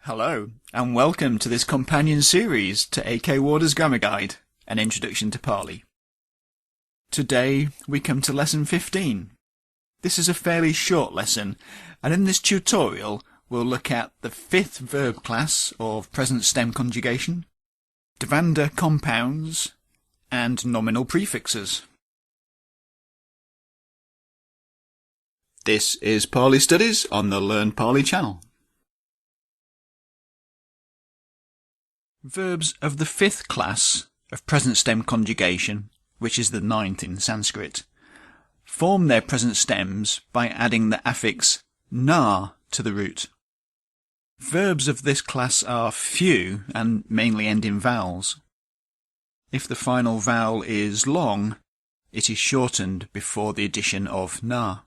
Hello, and welcome to this companion series to A.K. Warder's Grammar Guide, An Introduction to Pali. Today we come to Lesson 15. This is a fairly short lesson, and in this tutorial we'll look at the fifth verb class of present stem conjugation, Devanda compounds, and nominal prefixes. This is Pali Studies on the Learn Pali channel. Verbs of the fifth class of present stem conjugation, which is the ninth in Sanskrit, form their present stems by adding the affix na to the root. Verbs of this class are few and mainly end in vowels. If the final vowel is long, it is shortened before the addition of na.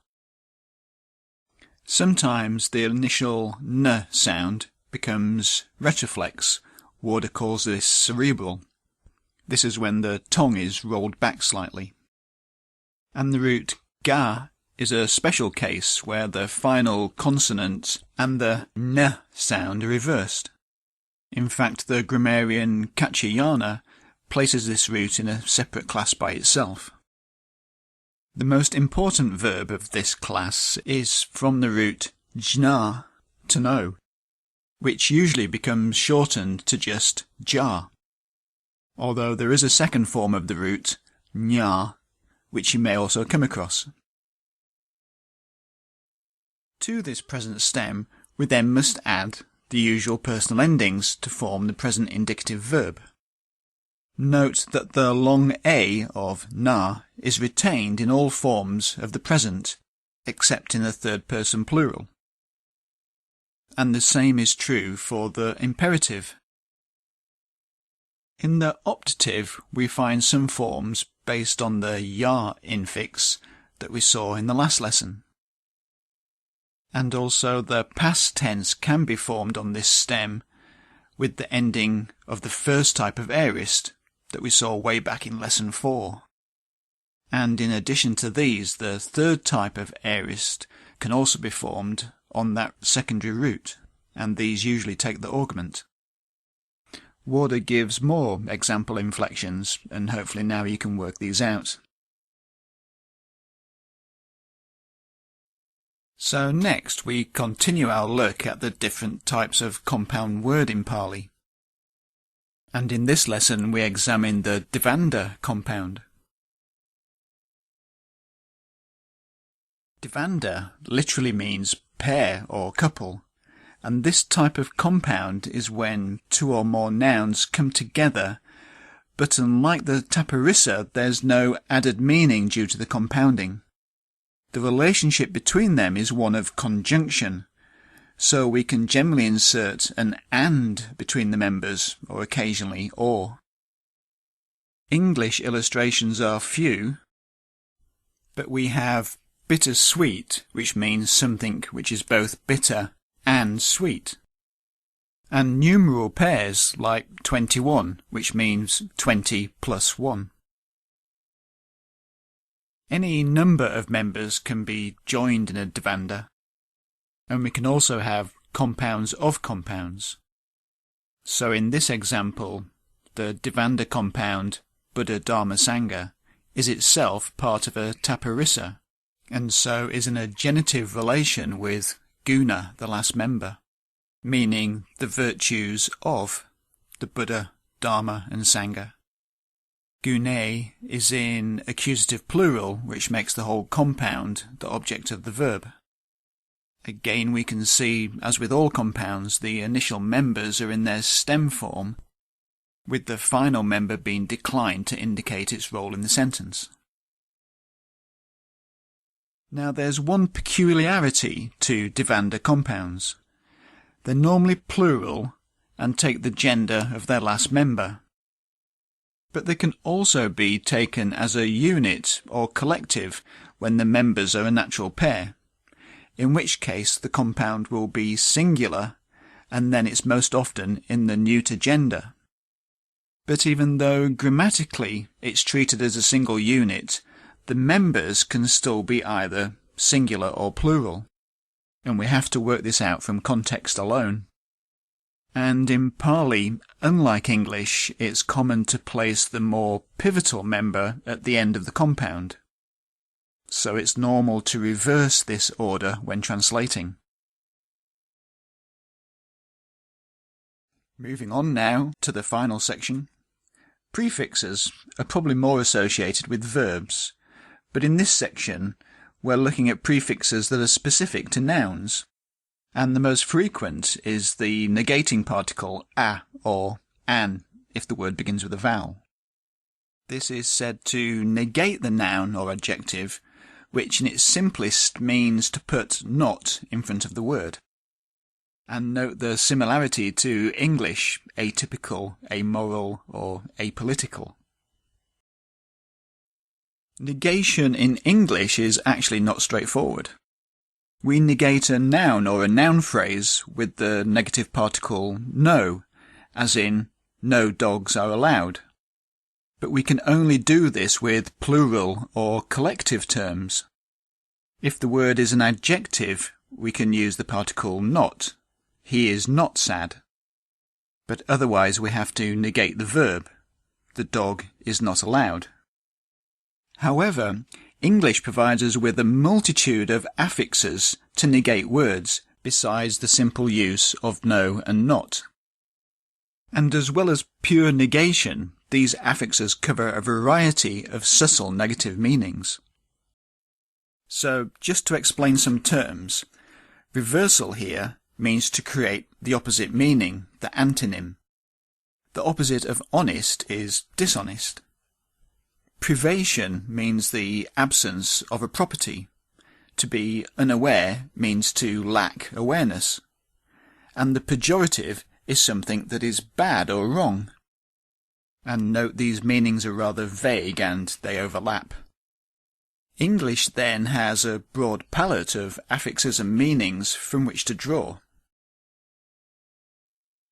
Sometimes the initial n sound becomes retroflex. Warder calls this cerebral. This is when the tongue is rolled back slightly. And the root ga is a special case where the final consonant and the n sound are reversed. In fact, the grammarian Kachayana places this root in a separate class by itself. The most important verb of this class is from the root jna, to know, which usually becomes shortened to just ja, although there is a second form of the root, nya, which you may also come across. To this present stem, we then must add the usual personal endings to form the present indicative verb. Note that the long a of na is retained in all forms of the present, except in the third person plural. And the same is true for the imperative. In the optative, we find some forms based on the ya infix that we saw in the last lesson. And also the past tense can be formed on this stem with the ending of the first type of aorist that we saw way back in lesson 4. And in addition to these, the third type of aorist can also be formed on that secondary root, and these usually take the augment. Warder gives more example inflections, and hopefully now you can work these out. So next we continue our look at the different types of compound word in Pali. And in this lesson we examine the Devanda compound. Devanda literally means pair or couple, and this type of compound is when two or more nouns come together, but unlike the taparissa, there's no added meaning due to the compounding. The relationship between them is one of conjunction, so we can generally insert an and between the members, or occasionally or. English illustrations are few, but we have bittersweet, which means something which is both bitter and sweet, and numeral pairs like 21, which means 20 plus 1. Any number of members can be joined in a Devanda, and we can also have compounds of compounds. So in this example, the Devanda compound Buddha Dharma Sangha is itself part of a taparissa, and so is in a genitive relation with guna, the last member, meaning the virtues of the Buddha, Dharma and Sangha. Gune is in accusative plural, which makes the whole compound the object of the verb. Again, we can see, as with all compounds, the initial members are in their stem form, with the final member being declined to indicate its role in the sentence. Now there's one peculiarity to Devanda compounds. They're normally plural and take the gender of their last member. But they can also be taken as a unit or collective when the members are a natural pair, in which case the compound will be singular, and then it's most often in the neuter gender. But even though grammatically it's treated as a single unit, the members can still be either singular or plural, and we have to work this out from context alone. And in Pali, unlike English, it's common to place the more pivotal member at the end of the compound. So it's normal to reverse this order when translating. Moving on now to the final section. Prefixes are probably more associated with verbs, but in this section we're looking at prefixes that are specific to nouns. And the most frequent is the negating particle a or an if the word begins with a vowel. This is said to negate the noun or adjective, which in its simplest means to put not in front of the word. And note the similarity to English, atypical, amoral, or apolitical. Negation in English is actually not straightforward. We negate a noun or a noun phrase with the negative particle no, as in, no dogs are allowed. But we can only do this with plural or collective terms. If the word is an adjective, we can use the particle not. He is not sad. But otherwise we have to negate the verb. The dog is not allowed. However, English provides us with a multitude of affixes to negate words, besides the simple use of no and not. And as well as pure negation, these affixes cover a variety of subtle negative meanings. So, just to explain some terms, reversal here means to create the opposite meaning, the antonym. The opposite of honest is dishonest. Privation means the absence of a property. To be unaware means to lack awareness. And the pejorative is something that is bad or wrong. And note these meanings are rather vague and they overlap. English then has a broad palette of affixes and meanings from which to draw.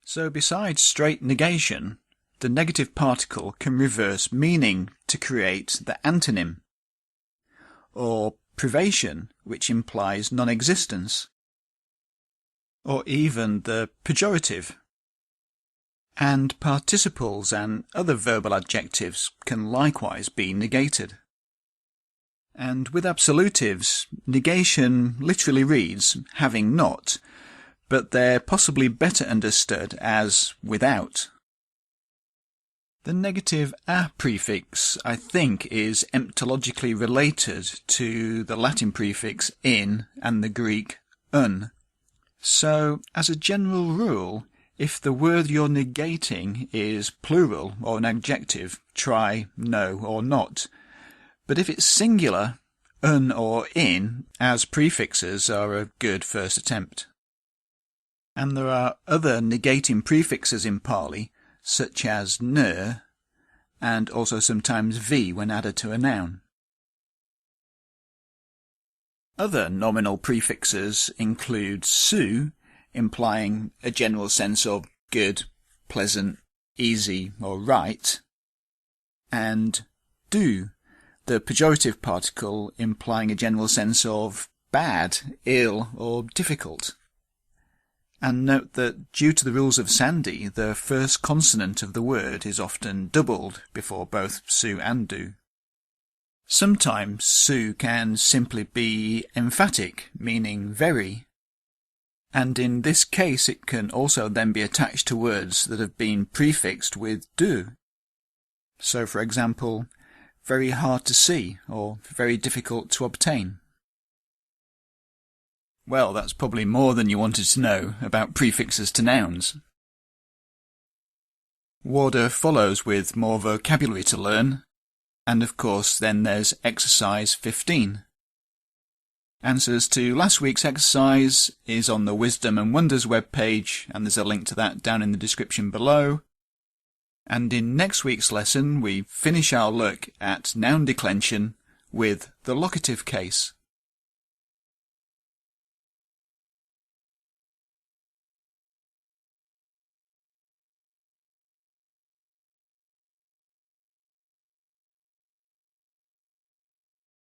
So besides straight negation, the negative particle can reverse meaning to create the antonym, or privation, which implies non-existence, or even the pejorative. And participles and other verbal adjectives can likewise be negated. And with absolutives, negation literally reads having not, but they're possibly better understood as without. The negative a prefix, I think, is etymologically related to the Latin prefix in and the Greek un. So, as a general rule, if the word you're negating is plural or an adjective, try no or not. But if it's singular, un or in as prefixes are a good first attempt. And there are other negating prefixes in Pali, such as ner, and also sometimes v when added to a noun. Other nominal prefixes include su, implying a general sense of good, pleasant, easy, or right, and du, the pejorative particle implying a general sense of bad, ill, or difficult. And note that due to the rules of Sandy, the first consonant of the word is often doubled before both su and du. Sometimes su can simply be emphatic, meaning very, and in this case it can also then be attached to words that have been prefixed with du. So, for example, very hard to see or very difficult to obtain. Well, that's probably more than you wanted to know about prefixes to nouns. Warder follows with more vocabulary to learn, and of course then there's exercise 15. Answers to last week's exercise is on the Wisdom and Wonders webpage, and there's a link to that down in the description below. And in next week's lesson we finish our look at noun declension with the locative case.